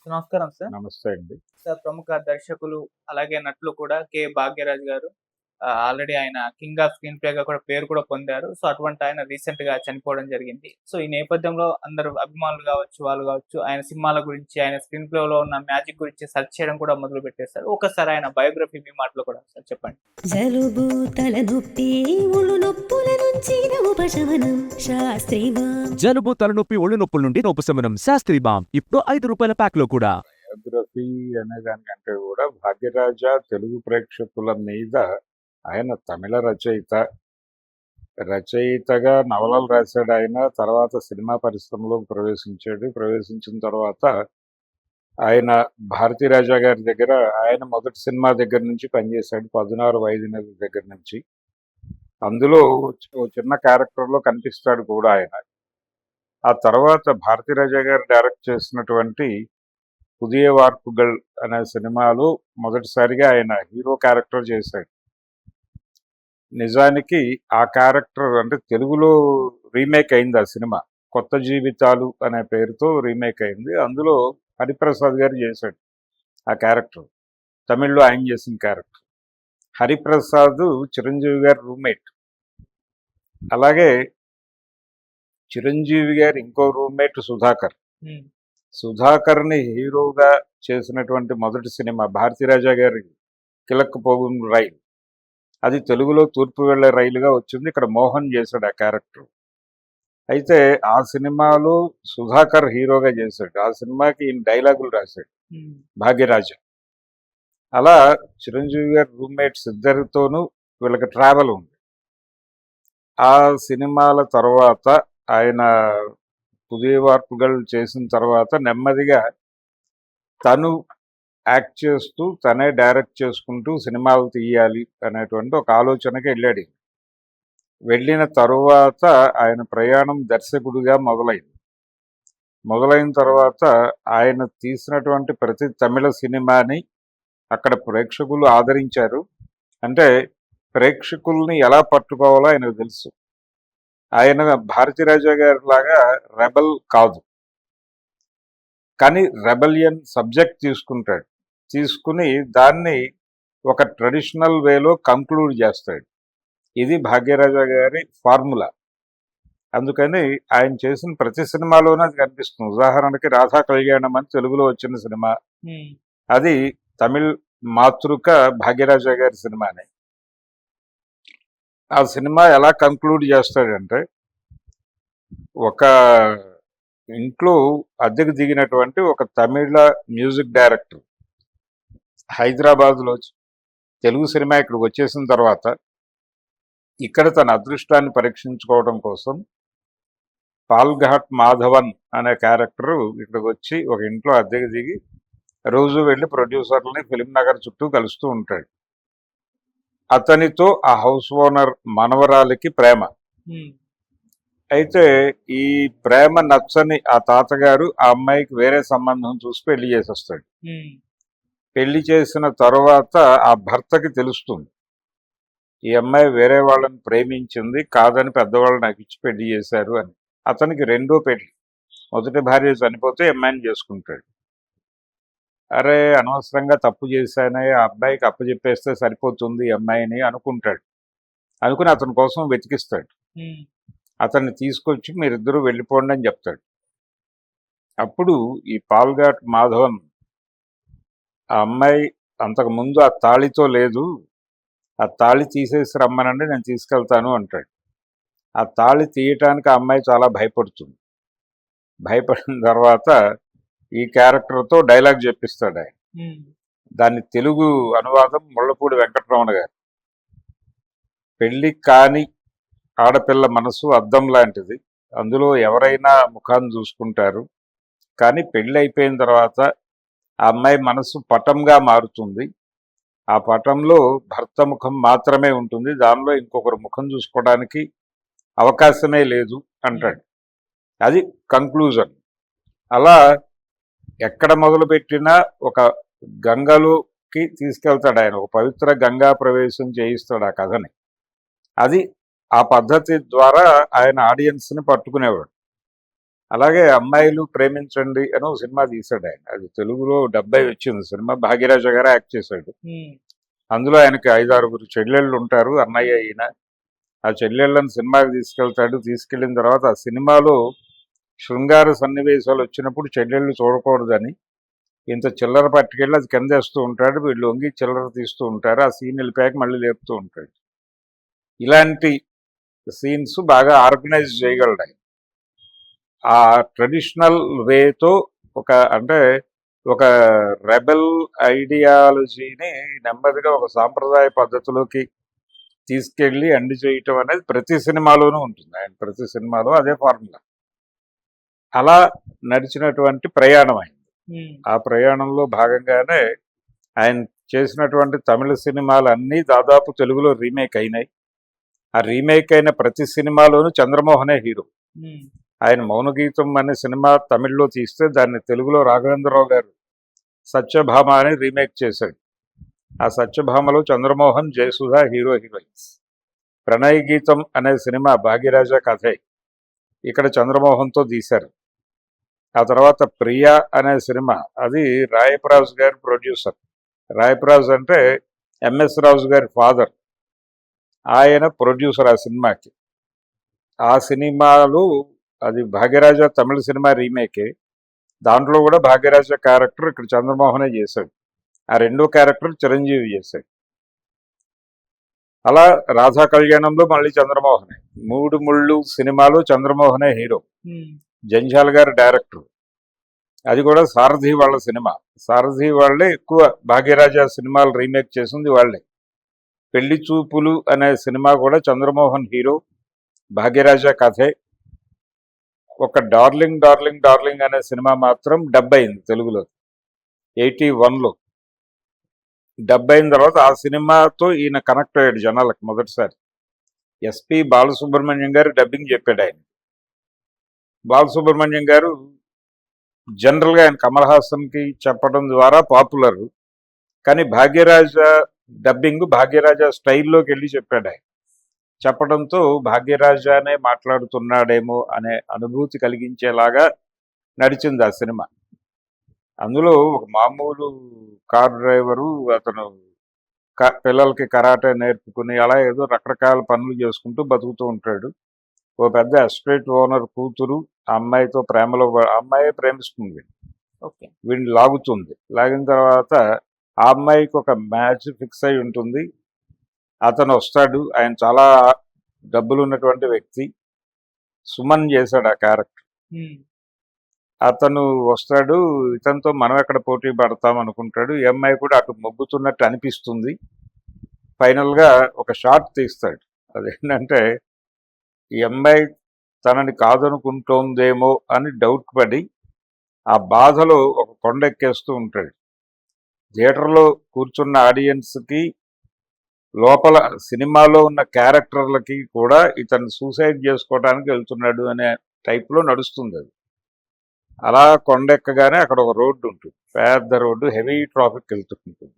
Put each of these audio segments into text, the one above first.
నమస్కారం సార్. నమస్తే అండి. సార్ ప్రముఖ దర్శకులు, అలాగే నటులు కూడా భాగ్యరాజ్ గారు ఆల్రెడీ ఆయన కింగ్ ఆఫ్ స్క్రీన్ ప్లేగా కూడా పేరు కూడా పొందారు. సో, అటువంటి ఆయన రీసెంట్‌గా చనిపోవడం జరిగింది. సో, ఈ నేపథ్యంలో అందరూ అభిమానులు గావచ్చు, వాళ్ళు గావచ్చు ఆయన సినిమాల గురించి, ఆయన స్క్రీన్ ప్లేలో ఉన్న మ్యాజిక్ గురించి సెర్చ్ చేయడం కూడా మొదలుపెట్టేసారు. ఒకసారి ఆయన బయోగ్రఫీ మీ మాటలో కూడా ఒకసారి చెప్పండి. జలుబు తలనొప్పి ఒళ్ళు నొప్పుల నుంచి ఉపశమనం శాస్త్రీ బామ్. జలుబు తలనొప్పి ఒళ్ళు నొప్పుల నుండి ఉపశమనం శాస్త్రీ బామ్ ఇప్పుడు ₹5 ప్యాక్ లో కూడా. బయోగ్రఫీ అనే దానికంటే కూడా భాగ్యరాజ తెలుగు ప్రేక్షకుల మీద ఆయన తమిళ రచయితగా నవలలు రాశాడు. ఆయన తర్వాత సినిమా పరిశ్రమలోకి ప్రవేశించాడు. ప్రవేశించిన తర్వాత ఆయన భారతీరాజా గారి దగ్గర ఆయన మొదటి సినిమా దగ్గర నుంచి పనిచేశాడు. 16 5 నెలల దగ్గర నుంచి. అందులో ఓ చిన్న క్యారెక్టర్లో కనిపిస్తాడు కూడా ఆయన. ఆ తర్వాత భారతీరాజా గారు డైరెక్ట్ చేసినటువంటి పుదియ వార్పుగల్ అనే సినిమాలో మొదటిసారిగా ఆయన హీరో క్యారెక్టర్ చేశాడు. నిజానికి ఆ క్యారెక్టర్ అంటే తెలుగులో రీమేక్ అయింది ఆ సినిమా. కొత్త జీవితాలు అనే పేరుతో రీమేక్ అయింది. అందులో హరిప్రసాద్ గారు చేశాడు ఆ క్యారెక్టర్. తమిళ్లో ఆయన చేసిన క్యారెక్టర్. హరిప్రసాద్ చిరంజీవి గారి రూమ్మేట్. అలాగే చిరంజీవి గారి ఇంకో రూమ్మేట్ సుధాకర్. సుధాకర్ని హీరోగా చేసినటువంటి మొదటి సినిమా భారతీరాజా గారి కిలక్ పోగుం రైలు. అది తెలుగులో తూర్పు వెళ్లే రైలుగా వచ్చింది. ఇక్కడ మోహన్ చేశాడు ఆ క్యారెక్టర్. అయితే ఆ సినిమాలో సుధాకర్ హీరోగా చేశాడు. ఆ సినిమాకి ఈయన డైలాగులు రాశాడు భాగ్యరాజ. అలా చిరంజీవి గారి రూమ్మేట్స్ ఇద్దరితోనూ వీళ్ళకి ట్రావెల్ ఉంది. ఆ సినిమాల తర్వాత ఆయన పుదియ వార్పుగల్ చేసిన తర్వాత నెమ్మదిగా తను యాక్ట్ చేస్తూ తనే డైరెక్ట్ చేసుకుంటూ సినిమాలు తీయాలి అనేటువంటి ఒక ఆలోచనకి వెళ్ళాడు. వెళ్ళిన తరువాత ఆయన ప్రయాణం దర్శకుడిగా మొదలైన తర్వాత ఆయన తీసినటువంటి ప్రతి తమిళ సినిమాని అక్కడ ప్రేక్షకులు ఆదరించారు. అంటే ప్రేక్షకుల్ని ఎలా పట్టుకోవాలో ఆయనకు తెలుసు. ఆయన భారతీరాజా గారి లాగా రెబల్ కాదు, కానీ రెబలియన్ సబ్జెక్ట్ తీసుకుని దాన్ని ఒక ట్రెడిషనల్ వేలో కంక్లూడ్ చేస్తాడు. ఇది భాగ్యరాజా గారి ఫార్ములా. అందుకని ఆయన చేసిన ప్రతి సినిమాలోనూ అది కనిపిస్తుంది. ఉదాహరణకి రాధా కళ్యాణం అని తెలుగులో వచ్చిన సినిమా, అది తమిళ్ మాతృక భాగ్యరాజా గారి సినిమానే. ఆ సినిమా ఎలా కంక్లూడ్ చేస్తాడంటే, ఒక ఇంట్లో అద్దెకు దిగినటువంటి ఒక తమిళ మ్యూజిక్ డైరెక్టర్ హైదరాబాద్లో తెలుగు సినిమా ఇక్కడికి వచ్చేసిన తర్వాత ఇక్కడ తన అదృష్టాన్ని పరీక్షించుకోవడం కోసం పాల్ఘాట్ మాధవన్ అనే క్యారెక్టర్ ఇక్కడికి వచ్చి ఒక ఇంట్లో అద్దెకు దిగి రోజు వెళ్ళి ప్రొడ్యూసర్లని ఫిలిం నగర్ చుట్టూ కలుస్తూ ఉంటాడు. అతనితో ఆ హౌస్ ఓనర్ మనవరాలికి ప్రేమ. అయితే ఈ ప్రేమ నచ్చని ఆ తాతగారు ఆ అమ్మాయికి వేరే సంబంధం చూసి పెళ్లి చేసేస్తాడు. పెళ్లి చేసిన తర్వాత ఆ భర్తకి తెలుస్తుంది ఈ అమ్మాయి వేరే వాళ్ళని ప్రేమించింది, కాదని పెద్దవాళ్ళు నాకు ఇచ్చి పెళ్లి చేశారు అని. అతనికి రెండో పెళ్లి. మొదటి భార్య చనిపోతే అమ్మాయిని చేసుకుంటాడు. అరే అనవసరంగా తప్పు చేశానే, ఆ అబ్బాయికి అప్పచెప్పేస్తే సరిపోతుంది ఈ అమ్మాయిని అనుకుని అతని కోసం వెతికిస్తాడు. అతన్ని తీసుకొచ్చి మీరిద్దరూ వెళ్ళిపోండి అని చెప్తాడు. అప్పుడు ఈ పాల్ఘాట్ మాధవన్ ఆ అమ్మాయి అంతకుముందు ఆ తాళితో లేదు, ఆ తాళి తీసేసి రమ్మనండి నేను తీసుకెళ్తాను అంటాడు. ఆ తాళి తీయటానికి ఆ అమ్మాయి చాలా భయపడుతుంది. భయపడిన తర్వాత ఈ క్యారెక్టర్తో డైలాగ్ చెప్పిస్తాడు ఆయన. దాని తెలుగు అనువాదం ముళ్ళపూడి వెంకటరమణ గారు. పెళ్లి కాని ఆడపిల్ల మనసు అద్దం లాంటిది, అందులో ఎవరైనా ముఖాన్ని చూసుకుంటారు, కానీ పెళ్ళి అయిపోయిన తర్వాత ఆ అమ్మాయి మనసు పటంగా మారుతుంది. ఆ పటంలో భర్త ముఖం మాత్రమే ఉంటుంది, దానిలో ఇంకొకరు ముఖం చూసుకోవడానికి అవకాశమే లేదు అంటాడు. అది కంక్లూజన్. అలా ఎక్కడ మొదలుపెట్టినా ఒక గంగలోకి తీసుకెళ్తాడు ఆయన. ఒక పవిత్ర గంగా ప్రవేశం చేయిస్తాడు ఆ కథని. అది ఆ పద్ధతి ద్వారా ఆయన ఆడియన్స్ని పట్టుకునేవాడు. అలాగే అమ్మాయిలు ప్రేమించండి అని ఒక సినిమా తీశాడు ఆయన. అది తెలుగులో 70 వచ్చింది సినిమా. భాగ్యరాజ గారు యాక్ట్ చేశాడు. అందులో ఆయనకి 5-6 చెల్లెళ్ళు ఉంటారు, అన్నయ్య ఈయన. ఆ చెల్లెళ్ళని సినిమాకి తీసుకెళ్తాడు. తీసుకెళ్ళిన తర్వాత ఆ సినిమాలో శృంగార సన్నివేశాలు వచ్చినప్పుడు చెల్లెళ్ళు చూడకూడదని ఇంత చిల్లర పట్టుకెళ్ళి అది కిందేస్తూ ఉంటాడు. వీళ్ళు వంగి చిల్లర తీస్తూ ఉంటారు. ఆ సీన్ వెళ్ళిపోయాక మళ్ళీ లేపుతూ ఉంటాడు. ఇలాంటి సీన్స్ బాగా ఆర్గనైజ్ చేయగలడు ఆయన. ఆ ట్రెడిషనల్ వేతో అంటే ఒక రెబెల్ ఐడియాలజీని నెమ్మదిగా ఒక సాంప్రదాయ పద్ధతిలోకి తీసుకెళ్ళి ఎండ్ చేయటం అనేది ప్రతి సినిమాలోనూ ఉంటుంది. ఆయన ప్రతి సినిమాలో అదే ఫార్ములా. అలా నడిచినటువంటి ప్రయాణం అయింది. ఆ ప్రయాణంలో భాగంగానే ఆయన చేసినటువంటి తమిళ సినిమాలు అన్నీ దాదాపు తెలుగులో రీమేక్ అయినాయి. ఆ రీమేక్ అయిన ప్రతి సినిమాలోనూ చంద్రమోహనే హీరో. ఆయన మౌనగీతం అనే సినిమా తమిళ్లో తీస్తే దాన్ని తెలుగులో రాఘవేంద్రరావు గారు సత్యభామ అని రీమేక్ చేశాడు. ఆ సత్యభామలో చంద్రమోహన్, జయసుధ హీరోయిన్స్. ప్రణయ్ గీతం అనే సినిమా భాగ్యరాజ కథే, ఇక్కడ చంద్రమోహన్తో తీశారు. ఆ తర్వాత ప్రియా అనే సినిమా, అది రాయపరాజు గారి ప్రొడ్యూసర్. రాయపరాజు అంటే ఎంఎస్ రాజు గారి ఫాదర్. ఆయన ప్రొడ్యూసర్ ఆ సినిమాకి. ఆ సినిమాలు అది భాగ్యరాజ తమిళ సినిమా రీమేకే. దాంట్లో కూడా భాగ్యరాజ క్యారెక్టర్ ఇక్కడ చంద్రమోహనే చేశాడు. ఆ రెండో క్యారెక్టర్ చిరంజీవి చేశాడు. అలా రాధా కళ్యాణంలో మళ్ళీ చంద్రమోహనే. 3 ముళ్ళు సినిమాలో చంద్రమోహనే హీరో. జంజాల్ గారు డైరెక్టర్. అది కూడా సారథి వాళ్ళ సినిమా. సారథి వాళ్ళే ఎక్కువ భాగ్యరాజ సినిమాలు రీమేక్ చేసింది వాళ్ళే. పెళ్లి చూపులు అనే సినిమా కూడా చంద్రమోహన్ హీరో, భాగ్యరాజ కథే. ఒక డార్లింగ్ డార్లింగ్ డార్లింగ్ అనే సినిమా మాత్రం డబ్ అయింది తెలుగులో 81లో. డబ్ అయిన తర్వాత ఆ సినిమాతో ఈయన కనెక్ట్ అయ్యాడు జనాలకు మొదటిసారి. ఎస్పి బాలసుబ్రహ్మణ్యం గారు డబ్బింగ్ చెప్పాడు ఆయన. బాలసుబ్రహ్మణ్యం గారు జనరల్గా ఆయన కమల్ హాసన్కి చెప్పడం ద్వారా పాపులర్. కానీ భాగ్యరాజ డబ్బింగ్ భాగ్యరాజ స్టైల్లోకి వెళ్ళి చెప్పాడు ఆయన. చెప్పడంతో భాగ్యరాజానే మాట్లాడుతున్నాడేమో అనే అనుభూతి కలిగించేలాగా నడిచింది ఆ సినిమా. అందులో ఒక మామూలు కార్ డ్రైవరు, అతను పిల్లలకి కరాటే నేర్పుకుని అలా ఏదో రకరకాల పనులు చేసుకుంటూ బతుకుతూ ఉంటాడు. ఓ పెద్ద ఎస్టేట్ ఓనర్ కూతురు ఆ అమ్మాయితో ప్రేమలో, అమ్మాయి ప్రేమిస్తుంది, వీడిని లాగుతుంది. లాగిన తర్వాత ఆ అమ్మాయికి ఒక మ్యాచ్ ఫిక్స్ అయి ఉంటుంది. అతను వస్తాడు. ఆయన చాలా డబ్బులు ఉన్నటువంటి వ్యక్తి. సుమన్ చేశాడు ఆ క్యారెక్టర్. అతను వస్తాడు. ఇతనితో మనం ఎక్కడ పోటీ పడతాం అనుకుంటాడు. ఈ అమ్మాయి కూడా అటు మొగ్గుతున్నట్టు అనిపిస్తుంది. ఫైనల్గా ఒక షాట్ తీస్తాడు. అదేంటంటే ఈ అమ్మాయి తనని కాదనుకుంటోందేమో అని డౌట్ పడి ఆ బాధలో ఒక కొండ ఎక్కేస్తూ ఉంటాడు. థియేటర్లో కూర్చున్న ఆడియన్స్కి, లోపల సినిమాలో ఉన్న క్యారెక్టర్లకి కూడా ఇతను సూసైడ్ చేసుకోవడానికి వెళ్తున్నాడు అనే టైప్లో నడుస్తుంది అది. అలా కొండెక్కగానే అక్కడ ఒక రోడ్డు ఉంటుంది, పెద్ద రోడ్డు, హెవీ ట్రాఫిక్ వెళ్తుంటుంది.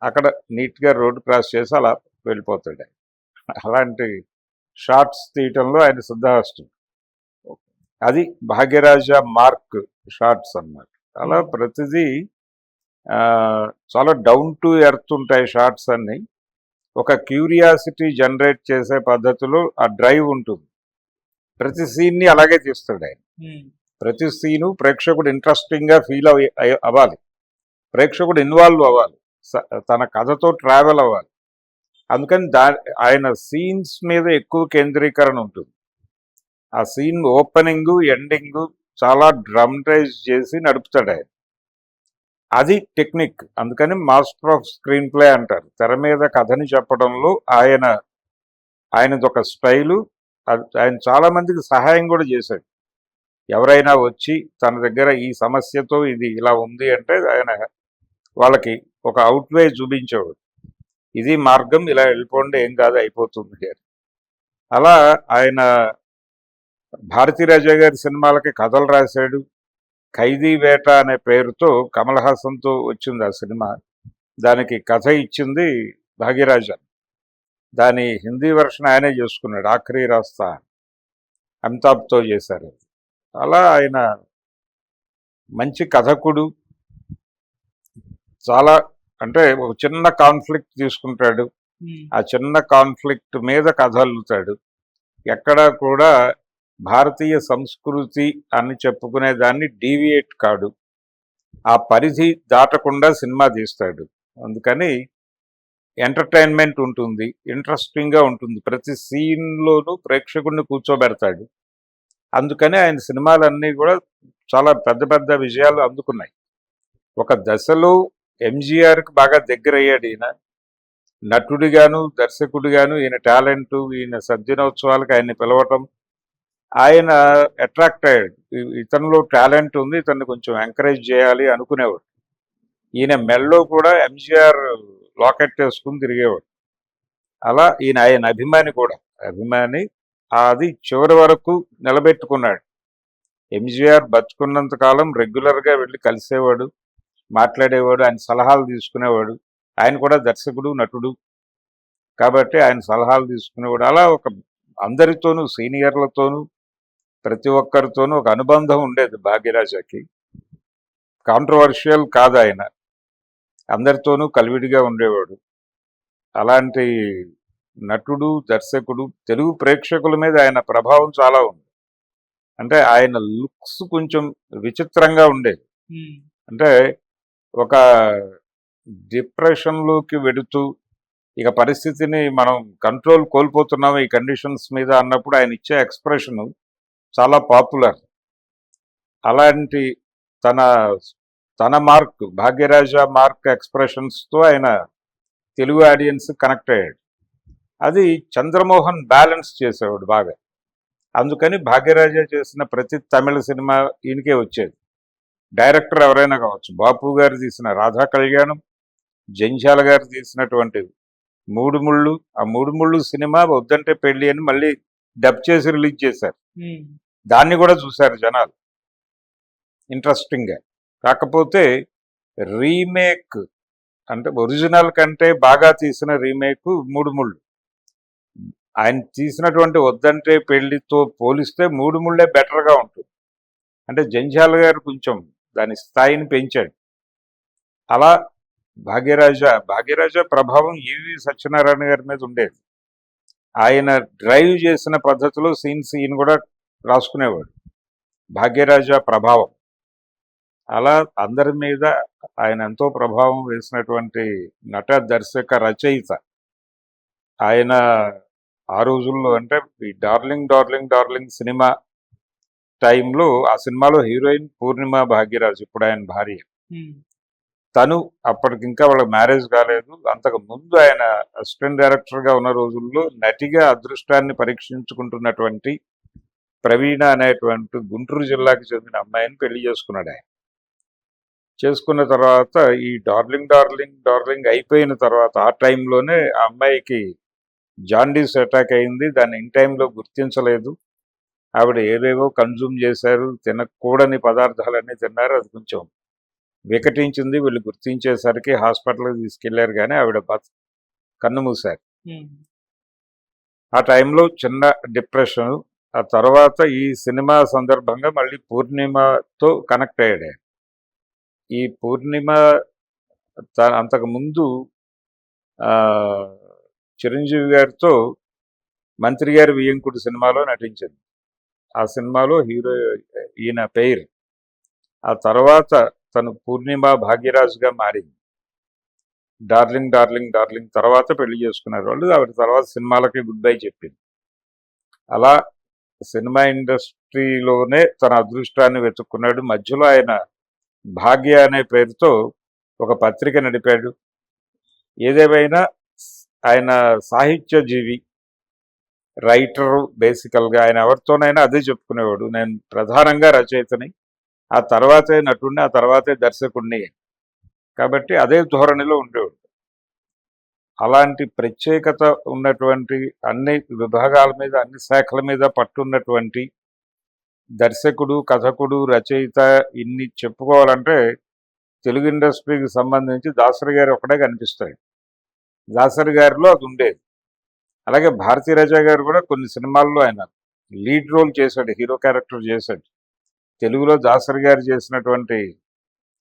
అక్కడ నీట్గా రోడ్డు క్రాస్ చేసి అలా వెళ్ళిపోతాడు ఆయన. అలాంటి షార్ట్స్ తీయటంలో ఆయన సిద్ధహస్తుడు. అది భాగ్యరాజ మార్క్ షార్ట్స్ అన్నమాట. అలా ప్రతిదీ చాలా డౌన్ టు ఎర్త్ ఉంటాయి షార్ట్స్ అన్ని. ఒక క్యూరియాసిటీ జనరేట్ చేసే పద్ధతిలో ఆ డ్రైవ్ ఉంటుంది. ప్రతి సీన్ని అలాగే తీస్తాడు ఆయన. ప్రతి సీను ప్రేక్షకుడు ఇంట్రెస్టింగ్గా ఫీల్ అవ్వాలి, ప్రేక్షకుడు ఇన్వాల్వ్ అవ్వాలి, తన కథతో ట్రావెల్ అవ్వాలి. అందుకని ఆయన సీన్స్ మీద ఎక్కువ కేంద్రీకరణ ఉంటుంది. ఆ సీన్ ఓపెనింగ్ ఎండింగ్ చాలా డ్రామటైజ్ చేసి నడుపుతాడు ఆయన. అది టెక్నిక్. అందుకని మాస్టర్ ఆఫ్ స్క్రీన్ ప్లే అంటారు. తెర మీద కథని చెప్పడంలో ఆయనది ఒక స్టైలు. ఆయన చాలా మందికి సహాయం కూడా చేశాడు. ఎవరైనా వచ్చి తన దగ్గర ఈ సమస్యతో ఇది ఇలా ఉంది అంటే ఆయన వాళ్ళకి ఒక అవుట్వే చూపించేవాడు. ఇది మార్గం, ఇలా వెళ్ళిపోండి, ఏం కాదు, అయిపోతుంది అని. అలా ఆయన భారతీరాజా గారి సినిమాలకి కథలు రాశాడు. ఖైదీ వేట అనే పేరుతో కమల్ హాసన్తో వచ్చింది ఆ సినిమా. దానికి కథ ఇచ్చింది భాగ్యరాజ. దాని హిందీ వెర్షన్ ఆయనే చేసుకున్నాడు. ఆఖరి రాస్తా అమితాబ్తో చేశారు. అలా ఆయన మంచి కథకుడు. చాలా అంటే ఒక చిన్న కాన్ఫ్లిక్ట్ తీసుకుంటాడు, ఆ చిన్న కాన్ఫ్లిక్ట్ మీద కథ అల్లుతాడు. ఎక్కడా కూడా భారతీయ సంస్కృతి అని చెప్పుకునే దాన్ని డీవియేట్ కాడు, ఆ పరిధి దాటకుండా సినిమా తీస్తాడు. అందుకని ఎంటర్టైన్మెంట్ ఉంటుంది, ఇంట్రెస్టింగ్గా ఉంటుంది, ప్రతి సీన్లోనూ ప్రేక్షకుడిని కూర్చోబెడతాడు. అందుకని ఆయన సినిమాలన్నీ కూడా చాలా పెద్ద పెద్ద విజయాలు అందుకున్నాయి. ఒక దశలో ఎంజీఆర్కి బాగా దగ్గరయ్యాడు ఈయన, నటుడిగాను దర్శకుడిగాను. ఈయన టాలెంట్, ఈయన సద్దినోత్సవాలకు ఆయన్ని పిలవటం, ఆయన అట్రాక్ట్ అయ్యాడు. ఇతనిలో టాలెంట్ ఉంది, ఇతన్ని కొంచెం ఎంకరేజ్ చేయాలి అనుకునేవాడు. ఈయన మెల్లో కూడా ఎంజీఆర్ లాకెట్ వేసుకుని తిరిగేవాడు. అలా ఆయన అభిమాని కూడా, అభిమాని. అది చివరి వరకు నిలబెట్టుకున్నాడు. ఎంజీఆర్ బతుకున్నంత కాలం రెగ్యులర్గా వెళ్ళి కలిసేవాడు, మాట్లాడేవాడు, ఆయన సలహాలు తీసుకునేవాడు. ఆయన కూడా దర్శకుడు, నటుడు కాబట్టి ఆయన సలహాలు తీసుకునేవాడు. అలా ఒక అందరితోనూ, సీనియర్లతోనూ, ప్రతి ఒక్కరితోనూ ఒక అనుబంధం ఉండేది భాగ్యరాజకి. కాంట్రవర్షియల్ కాదు ఆయన, అందరితోనూ కలివిడిగా ఉండేవాడు. అలాంటి నటుడు, దర్శకుడు. తెలుగు ప్రేక్షకుల మీద ఆయన ప్రభావం చాలా ఉంది. అంటే ఆయన లుక్స్ కొంచెం విచిత్రంగా ఉండేది. అంటే ఒక డిప్రెషన్లోకి వెడుతూ ఇక పరిస్థితిని మనం కంట్రోల్ కోల్పోతున్నాము ఈ కండిషన్స్ మీద అన్నప్పుడు ఆయన ఇచ్చే ఎక్స్ప్రెషను చాలా పాపులర్. అలాంటి తన తన మార్క్, భాగ్యరాజ మార్క్ ఎక్స్ప్రెషన్స్తో ఆయన తెలుగు ఆడియన్స్ కనెక్ట్ అయ్యాడు. అది చంద్రమోహన్ బ్యాలెన్స్ చేసేవాడు బాగా. అందుకని భాగ్యరాజ చేసిన ప్రతి తమిళ సినిమా ఈయనకే వచ్చేది. డైరెక్టర్ ఎవరైనా కావచ్చు, బాపు గారు తీసిన రాధా కళ్యాణం, జంధ్యాల గారు తీసినటువంటి మూడు ముళ్ళు, ఆ మూడు ముళ్ళు సినిమా వద్దంటే పెళ్ళి అని మళ్ళీ డబ్ చేసి రిలీజ్ చేశారు. దాన్ని కూడా చూశారు జనాలు ఇంట్రెస్టింగ్గా. కాకపోతే రీమేక్ అంటే ఒరిజినల్ కంటే బాగా తీసిన రీమేక్ మూడు ముళ్ళు. ఆయన తీసినటువంటి వద్దంటే పెళ్లితో పోలిస్తే మూడు ముళ్ళే బెటర్గా ఉంటుంది. అంటే జంధ్యాల గారు కొంచెం దాని స్థాయిని పెంచాడు. అలా భాగ్యరాజ ప్రభావం ఈవి సత్యనారాయణ గారి మీద ఉండేది. ఆయన డ్రైవ్ చేసిన పద్ధతిలో సీన్స్ ఈయన కూడా రాసుకునేవాడు. భాగ్యరాజ ప్రభావం అలా అందరి మీద ఆయన ఎంతో ప్రభావం వేసినటువంటి నట, దర్శక, రచయిత. ఆయన ఆ రోజుల్లో అంటే ఈ డార్లింగ్ డార్లింగ్ డార్లింగ్ సినిమా టైంలో, ఆ సినిమాలో హీరోయిన్ పూర్ణిమ భాగ్యరాజు, ఇప్పుడు ఆయన భార్య. తను అప్పటికింకా వాళ్ళకి మ్యారేజ్ కాలేదు. అంతకు ముందు ఆయన అసిస్టెంట్ డైరెక్టర్గా ఉన్న రోజుల్లో నటిగా అదృష్టాన్ని పరీక్షించుకుంటున్నటువంటి ప్రవీణ అనేటువంటి గుంటూరు జిల్లాకి చెందిన అమ్మాయిని పెళ్లి చేసుకున్నాడు ఆయన. చేసుకున్న తర్వాత ఈ డార్లింగ్ డార్లింగ్ డార్లింగ్ అయిపోయిన తర్వాత ఆ టైంలోనే ఆ అమ్మాయికి జాండీస్ అటాక్ అయింది. దాన్ని ఇన్ టైంలో గుర్తించలేదు. ఆవిడ ఏవేవో కన్జ్యూమ్ చేశారు, తినకూడని పదార్థాలన్నీ తిన్నారు. అది కొంచెం వికటించింది. వీళ్ళు గుర్తించేసరికి హాస్పిటల్కి తీసుకెళ్లారు, కానీ ఆవిడ కన్ను మూశారు. ఆ టైంలో చిన్న డిప్రెషన్. ఆ తర్వాత ఈ సినిమా సందర్భంగా మళ్ళీ పూర్ణిమతో కనెక్ట్ అయ్యాడు. ఈ పూర్ణిమ అంతకుముందు చిరంజీవి గారితో మంత్రి గారి వియ్యంకుడు సినిమాలో నటించింది. ఆ సినిమాలో హీరో ఈయన పేరు. ఆ తర్వాత తను పూర్ణిమ భాగ్యరాజుగా మారింది. డార్లింగ్ డార్లింగ్ డార్లింగ్ తర్వాత పెళ్లి చేసుకున్నారు వాళ్ళు. ఆవిడ తర్వాత సినిమాలకి గుడ్ బై చెప్పింది. అలా సినిమా ఇండస్ట్రీలోనే తన అదృష్టాన్ని వెతుక్కున్నాడు. మధ్యలో ఆయన భాగ్య అనే పేరుతో ఒక పత్రిక నడిపాడు. ఏదేమైనా ఆయన సాహిత్య జీవి, రైటరు. బేసికల్గా ఆయన ఎవరితోనైనా అదే చెప్పుకునేవాడు, నేను ప్రధానంగా రచయితని, ఆ తర్వాతే నటుడిని, ఆ తర్వాతే దర్శకుడిని. కాబట్టి అదే ధోరణిలో ఉండేవాడు. అలాంటి ప్రత్యేకత ఉన్నటువంటి, అన్ని విభాగాల మీద, అన్ని శాఖల మీద పట్టున్నటువంటి దర్శకుడు, కథకుడు, రచయిత. ఇన్ని చెప్పుకోవాలంటే తెలుగు ఇండస్ట్రీకి సంబంధించి దాసరి గారు ఒకటే కనిపిస్తాడు. దాసరి గారిలో అది ఉండేది. అలాగే భారతీరాజా గారు కూడా కొన్ని సినిమాల్లో ఆయన లీడ్ రోల్ చేశాడు, హీరో క్యారెక్టర్ చేశాడు. తెలుగులో దాసరి గారు చేసినటువంటి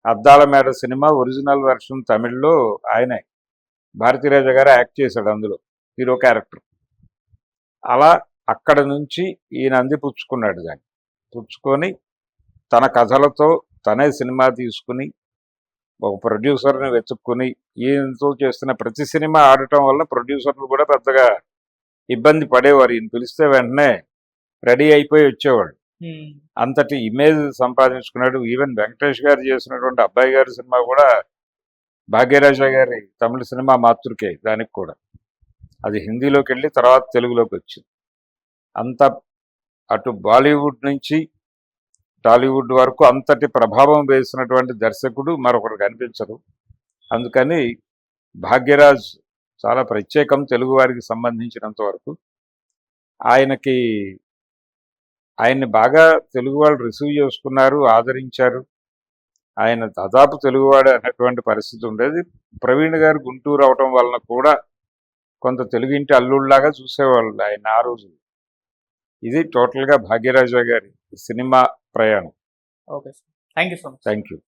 అద్దాల మేడ సినిమా ఒరిజినల్ వెర్షన్ తమిళ్లో ఆయనే భారతీరాజా గారు యాక్ట్ చేశాడు అందులో హీరో క్యారెక్టర్. అలా అక్కడ నుంచి ఈయన అందిపుచ్చుకున్నాడు, దాన్ని పుచ్చుకొని తన కథలతో తనే సినిమా తీసుకుని ఒక ప్రొడ్యూసర్ని వెతుక్కుని ఈయనతో చేస్తున్న ప్రతి సినిమా ఆడటం వల్ల ప్రొడ్యూసర్లు కూడా పెద్దగా ఇబ్బంది పడేవారు. ఈయన పిలిస్తే వెంటనే రెడీ అయిపోయి వచ్చేవాడు. అంతటి ఇమేజ్ సంపాదించుకున్నాడు. ఈవెన్ వెంకటేష్ గారు చేసినటువంటి అబ్బాయి గారి సినిమా కూడా భాగ్యరాజా గారి తమిళ సినిమా మాతృకే, దానికి కూడా అది హిందీలోకి వెళ్ళి తర్వాత తెలుగులోకి వచ్చింది. అంత అటు బాలీవుడ్ నుంచి టాలీవుడ్ వరకు అంతటి ప్రభావం వేసినటువంటి దర్శకుడు మరొకరు కనిపించరు. అందుకని భాగ్యరాజ్ చాలా ప్రత్యేకం తెలుగు వారికి సంబంధించినంత వరకు. ఆయన్ని బాగా తెలుగు వాళ్ళు రిసీవ్ చేసుకున్నారు, ఆదరించారు. ఆయన దాదాపు తెలుగువాడు అనేటువంటి పరిస్థితి ఉండేది. ప్రవీణ్ గారు గుంటూరు అవటం వలన కూడా కొంత తెలుగింటి అల్లుళ్ళలాగా చూసేవాళ్ళు ఆయన ఆ రోజు. ఇది టోటల్గా భాగ్యరాజా గారి సినిమా ప్రయాణం. Okay sir, thank you so much. Thank you.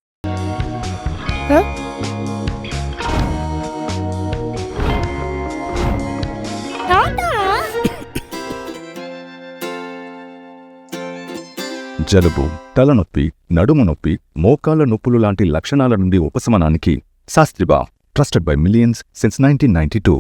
జలుబు, తలనొప్పి, నడుము నొప్పి, మోకాళ్ల నొప్పులు లాంటి లక్షణాల నుండి ఉపశమనానికి Shastri balm, trusted by millions since 1992.